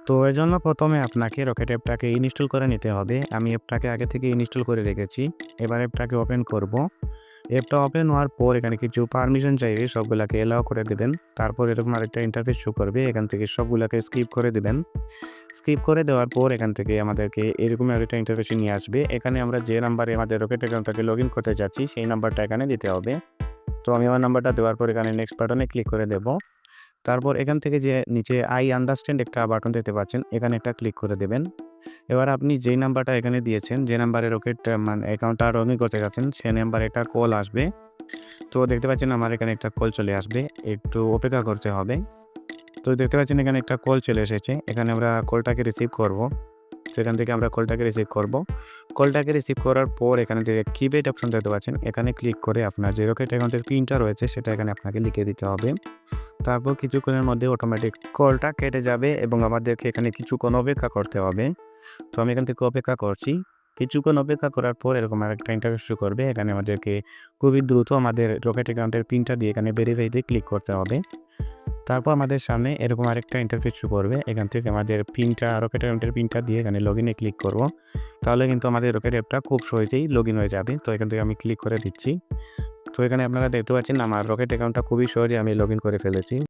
তো এর জন্য প্রথমে আপনাকে রকেট অ্যাপটাকে ইনস্টল করে নিতে হবে। আমি অ্যাপটাকে আগে থেকে ইনস্টল করে রেখেছি। এবার অ্যাপটাকে ওপেন করব। অ্যাপটা ওপেন হওয়ার পর এখানে কিছু পারমিশন চাইবে, সবগুলাকে এলাও করে দেবেন। তারপর এরকম আরেকটা ইন্টারফেস শো করবে, এখান থেকে সবগুলাকে স্কিপ করে দিবেন। স্কিপ করে দেওয়ার পর এখান থেকে আমাদেরকে এরকম আরেকটা ইন্টারফেসে নিয়ে আসবে। এখানে আমরা যে নাম্বারে আমাদের রকেট অ্যাকাউন্টটাকে লগ ইন করতে যাচ্ছি সেই নাম্বারটা এখানে দিতে হবে। তো আমি আমার নাম্বারটা দেওয়ার পর এখানে নেক্সট বাটনে ক্লিক করে দেব। তারপর এখান থেকে যে নিচে আই আন্ডারস্ট্যান্ড একটা বাটন দেখতে পাচ্ছেন, এখানে একটা ক্লিক করে দেবেন। এবার আপনি যেই নাম্বারটা এখানে দিয়েছেন, যে নাম্বারে রকেট অ্যাকাউন্টটা লগ ইন করতে যাচ্ছেন, সেই নাম্বারে একটা কল আসবে। তো দেখতে পাচ্ছেন আমার এখানে একটা কল চলে আসবে, একটু অপেক্ষা করতে হবে। তো দেখতে পাচ্ছেন এখানে একটা কল চলে এসেছে, এখানে আমরা কলটাকে রিসিভ করব। তো এখান থেকে আমরা কলটাকে রিসিভ করব। কলটাকে রিসিভ করার পর এখানে থেকে কিপ্যাড অপশন দেখতে পাচ্ছেন, এখানে ক্লিক করে আপনার যে রকেট অ্যাকাউন্টের পিনটা রয়েছে সেটা এখানে আপনাকে লিখে দিতে হবে। তারপর কিছুক্ষণের মধ্যে অটোমেটিক কলটা কেটে যাবে এবং আমাদেরকে এখানে কিছুক্ষণ অপেক্ষা করতে হবে। তো আমি এখান থেকে অপেক্ষা করছি। কিছুক্ষণ অপেক্ষা করার পর এরকম আরেকটা ইন্টারফেস শো করবে, এখানে আমাদেরকে খুবই দ্রুত আমাদের রকেট অ্যাকাউন্টের পিনটা দিয়ে এখানে ভেরিফাইতে ক্লিক করতে হবে। তারপর আমাদের সামনে এরকম আরেকটা ইন্টারফেস শো করবে, এখান থেকে আমাদের পিনটা রকেট অ্যাকাউন্টের পিনটা দিয়ে এখানে লগ ইনে ক্লিক করব। তাহলে কিন্তু আমাদের রকেট অ্যাপটা খুব সহজেই লগ ইন হয়ে যাবে। তো এখান থেকে আমি ক্লিক করে দিচ্ছি। তো এখানে আপনারা দেখতে পাচ্ছেন আমার রকেট অ্যাকাউন্টটা খুবই সহজে আমি লগ ইন করে ফেলেছি।